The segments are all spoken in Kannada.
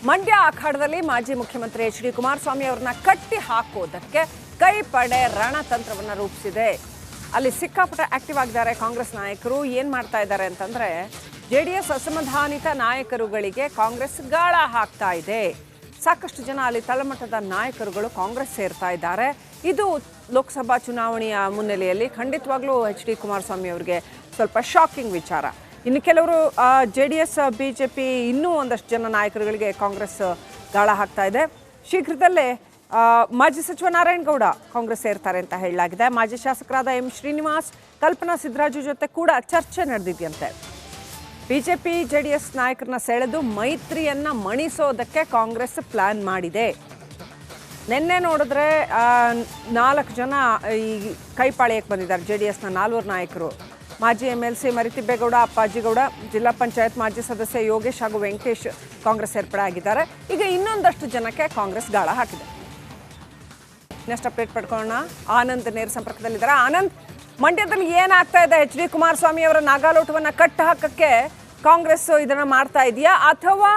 ಮಂಡ್ಯ ಅಖಾಡದಲ್ಲಿ ಮಾಜಿ ಮುಖ್ಯಮಂತ್ರಿ ಎಚ್.ಡಿ. ಕುಮಾರಸ್ವಾಮಿ ಅವರನ್ನ ಕಟ್ಟಿ ಹಾಕೋದಕ್ಕೆ ಕೈ ಪಡೆ ರಣತಂತ್ರವನ್ನು ರೂಪಿಸಿದೆ. ಅಲ್ಲಿ ಸಿಕ್ಕಾಪಟ್ಟೆ ಆಕ್ಟಿವ್ ಆಗಿದ್ದಾರೆ ಕಾಂಗ್ರೆಸ್ ನಾಯಕರು. ಏನು ಮಾಡ್ತಾ ಇದ್ದಾರೆ ಅಂತಂದ್ರೆ, ಜೆಡಿಎಸ್ ಅಸಮಾಧಾನಿತ ನಾಯಕರುಗಳಿಗೆ ಕಾಂಗ್ರೆಸ್ ಗಾಳ ಹಾಕ್ತಾ ಇದೆ. ಸಾಕಷ್ಟು ಜನ ಅಲ್ಲಿ ತಳಮಟ್ಟದ ನಾಯಕರುಗಳು ಕಾಂಗ್ರೆಸ್ ಸೇರ್ತಾ ಇದ್ದಾರೆ. ಇದು ಲೋಕಸಭಾ ಚುನಾವಣೆಯ ಮುನ್ನೆಲೆಯಲ್ಲಿ ಖಂಡಿತವಾಗ್ಲೂ ಎಚ್.ಡಿ. ಕುಮಾರಸ್ವಾಮಿ ಅವರಿಗೆ ಸ್ವಲ್ಪ ಶಾಕಿಂಗ್ ವಿಚಾರ. ಇನ್ನು ಕೆಲವರು ಜೆಡಿಎಸ್ ಬಿಜೆಪಿ ಇನ್ನೂ ಒಂದಷ್ಟು ಜನ ನಾಯಕರುಗಳಿಗೆ ಕಾಂಗ್ರೆಸ್ ಗಾಳ ಹಾಕ್ತಾ ಇದೆ. ಶೀಘ್ರದಲ್ಲೇ ಮಾಜಿ ಸಚಿವ ನಾರಾಯಣಗೌಡ ಕಾಂಗ್ರೆಸ್ ಸೇರ್ತಾರೆ ಅಂತ ಹೇಳಲಾಗಿದೆ. ಮಾಜಿ ಶಾಸಕರಾದ ಎಂ ಶ್ರೀನಿವಾಸ್, ಕಲ್ಪನಾ ಸಿದ್ದರಾಜು ಜೊತೆ ಕೂಡ ಚರ್ಚೆ ನಡೆದಿದೆಯಂತೆ. ಬಿಜೆಪಿ ಜೆಡಿಎಸ್ ನಾಯಕರನ್ನ ಸೆಳೆದು ಮೈತ್ರಿಯನ್ನ ಮಣಿಸೋದಕ್ಕೆ ಕಾಂಗ್ರೆಸ್ ಪ್ಲಾನ್ ಮಾಡಿದೆ. ನಿನ್ನೆ ನೋಡಿದ್ರೆ 4 ಜನ ಈ ಕೈಪಾಳ್ಯಕ್ಕೆ ಬಂದಿದ್ದಾರೆ. ಜೆಡಿಎಸ್ನ 4 ನಾಯಕರು, ಮಾಜಿ MLC ಮರಿತಿಬ್ಬೇಗೌಡ, ಅಪ್ಪಾಜಿಗೌಡ, ಜಿಲ್ಲಾ ಪಂಚಾಯತ್ ಮಾಜಿ ಸದಸ್ಯ ಯೋಗೇಶ್ ಹಾಗೂ ವೆಂಕಟೇಶ್ ಕಾಂಗ್ರೆಸ್ ಸೇರ್ಪಡೆ ಆಗಿದ್ದಾರೆ. ಈಗ ಇನ್ನೊಂದಷ್ಟು ಜನಕ್ಕೆ ಕಾಂಗ್ರೆಸ್ ಗಾಳ ಹಾಕಿದೆ. Next update ಪಡ್ಕೊಳ್ಳೋಣ. ಆನಂದ್ ನೇರ ಸಂಪರ್ಕದಲ್ಲಿದ್ದಾರೆ. ಆನಂದ್, ಮಂಡ್ಯದಲ್ಲಿ ಏನಾಗ್ತಾ ಇದೆ? ಎಚ್.ಡಿ. ಕುಮಾರಸ್ವಾಮಿ ಅವರ ನಾಗಾಲೋಟವನ್ನು ಕಟ್ಟು ಹಾಕಕ್ಕೆ ಕಾಂಗ್ರೆಸ್ ಇದನ್ನ ಮಾಡ್ತಾ ಇದೆಯಾ, ಅಥವಾ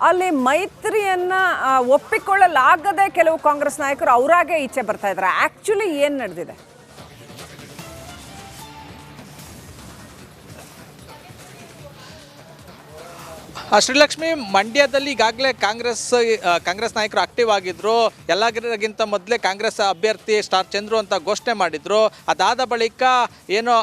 ಅಲ್ಲಿ ಮೈತ್ರಿಯನ್ನ ಒಪ್ಪಿಕೊಳ್ಳಲಾಗದೆ ಕೆಲವು ಕಾಂಗ್ರೆಸ್ ನಾಯಕರು ಅವರಾಗೆ ಈಚೆ ಬರ್ತಾ ಇದ್ದಾರೆ? ಆಕ್ಚುಲಿ ಏನ್ ನಡೆದಿದೆ? ಶ್ರೀಲಕ್ಷ್ಮಿ, ಮಂಡ್ಯದಲ್ಲಿ ಈಗಾಗಲೇ ಕಾಂಗ್ರೆಸ್ ನಾಯಕರು ಆಕ್ಟಿವ್ ಆಗಿದ್ರು. ಎಲ್ಲರಿಗಿಂತ ಮೊದಲೇ ಕಾಂಗ್ರೆಸ್ ಅಭ್ಯರ್ಥಿ ಸ್ಟಾರ್ ಚಂದ್ರು ಅಂತ ಘೋಷಣೆ ಮಾಡಿದ್ರು. ಅದಾದ ಬಳಿಕ ಏನೋ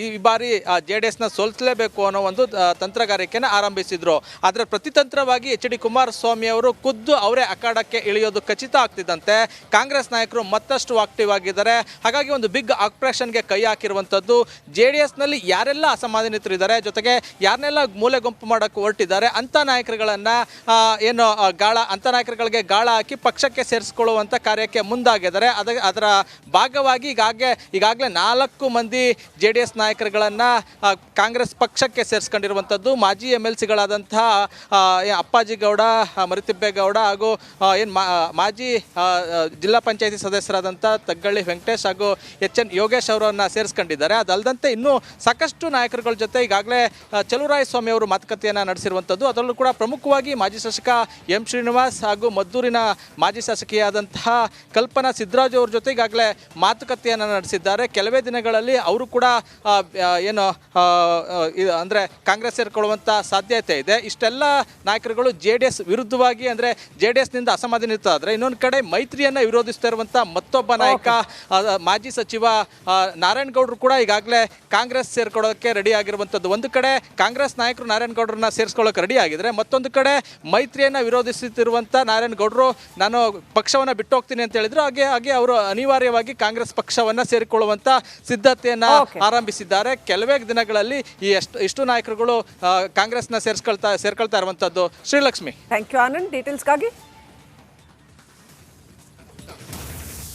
ಈ ಬಾರಿ JDSನ ಸೋಲಿಸಲೇಬೇಕು ಅನ್ನೋ ಒಂದು ತಂತ್ರಗಾರಿಕೆನ ಆರಂಭಿಸಿದ್ರು. ಆದರೆ ಪ್ರತಿತಂತ್ರವಾಗಿ ಎಚ್.ಡಿ. ಕುಮಾರಸ್ವಾಮಿ ಅವರು ಖುದ್ದು ಅವರೇ ಅಖಾಡಕ್ಕೆ ಇಳಿಯೋದು ಖಚಿತ ಆಗ್ತಿದ್ದಂತೆ ಕಾಂಗ್ರೆಸ್ ನಾಯಕರು ಮತ್ತಷ್ಟು ಆಕ್ಟಿವ್ ಆಗಿದ್ದಾರೆ. ಹಾಗಾಗಿ ಒಂದು ಬಿಗ್ ಆಪರೇಷನ್ಗೆ ಕೈ ಹಾಕಿರುವಂಥದ್ದು. JDSನಲ್ಲಿ ಯಾರೆಲ್ಲ ಅಸಮಾಧಾನಿತರಿದ್ದಾರೆ, ಜೊತೆಗೆ ಯಾರನ್ನೆಲ್ಲ ಮೂಲೆ ಗುಂಪು ಮಾಡೋಕ್ಕೆ ಹೊರಟಿದ್ದಾರೆ ಅಂಥ ನಾಯಕರುಗಳನ್ನು ಅಂಥ ನಾಯಕರುಗಳಿಗೆ ಗಾಳ ಹಾಕಿ ಪಕ್ಷಕ್ಕೆ ಸೇರಿಸ್ಕೊಳ್ಳುವಂಥ ಕಾರ್ಯಕ್ಕೆ ಮುಂದಾಗಿದ್ದಾರೆ. ಅದರ ಭಾಗವಾಗಿ ಈಗಾಗಲೇ 4 ಮಂದಿ JDS ನಾಯಕರುಗಳನ್ನು ಕಾಂಗ್ರೆಸ್ ಪಕ್ಷಕ್ಕೆ ಸೇರಿಸ್ಕೊಂಡಿರುವಂಥದ್ದು. ಮಾಜಿ MLCಗಳಾದಂತಹ ಅಪ್ಪಾಜಿಗೌಡ, ಮರಿತಿಬ್ಬೇಗೌಡ ಹಾಗೂ ಮಾಜಿ ಜಿಲ್ಲಾ ಪಂಚಾಯತಿ ಸದಸ್ಯರಾದಂಥ ತಗ್ಗಳ್ಳಿ ವೆಂಕಟೇಶ್ ಹಾಗೂ HN ಯೋಗೇಶ್ ಅವರನ್ನು ಸೇರಿಸ್ಕೊಂಡಿದ್ದಾರೆ. ಅದಲ್ಲದಂತೆ ಇನ್ನೂ ಸಾಕಷ್ಟು ನಾಯಕರುಗಳ ಜೊತೆ ಈಗಾಗಲೇ ಚಲುವರಾಯಸ್ವಾಮಿ ಅವರು ಮಾತುಕತೆಯನ್ನು ನಡೆಸಿರುವಂಥದ್ದು. ಅದರಲ್ಲೂ ಕೂಡ ಪ್ರಮುಖವಾಗಿ ಮಾಜಿ ಶಾಸಕ ಎಂ ಶ್ರೀನಿವಾಸ್ ಹಾಗೂ ಮದ್ದೂರಿನ ಮಾಜಿ ಶಾಸಕಿಯಾದಂತಹ ಕಲ್ಪನಾ ಸಿದ್ದರಾಜು ಅವ್ರ ಜೊತೆ ಈಗಾಗಲೇ ಮಾತುಕತೆಯನ್ನು ನಡೆಸಿದ್ದಾರೆ. ಕೆಲವೇ ದಿನಗಳಲ್ಲಿ ಅವರು ಕೂಡ ಅಂದರೆ ಕಾಂಗ್ರೆಸ್ ಸೇರಿಕೊಳ್ಳುವಂಥ ಸಾಧ್ಯತೆ ಇದೆ. ಇಷ್ಟೆಲ್ಲ ನಾಯಕರುಗಳು JDS ವಿರುದ್ಧವಾಗಿ, ಅಂದರೆ JDSನಿಂದ ಅಸಮಾಧಾನಿತ ಆದರೆ, ಇನ್ನೊಂದು ಕಡೆ ಮೈತ್ರಿಯನ್ನು ವಿರೋಧಿಸ್ತಾ ಇರುವಂಥ ಮತ್ತೊಬ್ಬ ನಾಯಕ ಮಾಜಿ ಸಚಿವ ನಾರಾಯಣಗೌಡರು ಕೂಡ ಈಗಾಗಲೇ ಕಾಂಗ್ರೆಸ್ ಸೇರ್ಕೊಳ್ಳೋಕ್ಕೆ ರೆಡಿ ಆಗಿರುವಂಥದ್ದು. ಒಂದು ಕಡೆ ಕಾಂಗ್ರೆಸ್ ನಾಯಕರು ನಾರಾಯಣಗೌಡರನ್ನ ಸೇರಿಸ್ಕೊಳ್ಳೋಕೆ ರೆಡಿ ಆಗಿದ್ದಾರೆ, ಮತ್ತೊಂದು ಕಡೆ ಮೈತ್ರಿಯನ್ನು ವಿರೋಧಿಸುತ್ತಿರುವಂಥ ನಾರಾಯಣಗೌಡರು ನಾನು ಪಕ್ಷವನ್ನು ಬಿಟ್ಟು ಹೋಗ್ತೀನಿ ಅಂತ ಹೇಳಿದ್ರು. ಹಾಗೆ ಅವರು ಅನಿವಾರ್ಯವಾಗಿ ಕಾಂಗ್ರೆಸ್ ಪಕ್ಷವನ್ನು ಸೇರಿಕೊಳ್ಳುವಂಥ ಸಿದ್ಧತೆಯನ್ನು ಆರಂಭಿಸಿದ್ದಾರೆ. ಕೆಲವೇ ದಿನಗಳಲ್ಲಿ ಇಷ್ಟು ನಾಯಕರುಗಳು ಕಾಂಗ್ರೆಸ್ನ ಸೇರ್ಕೊಳ್ತಾ ಇರುವಂಥದ್ದು. Srilakshmi, thank you Anand ಡೀಟೇಲ್ಸ್ಗಾಗಿ.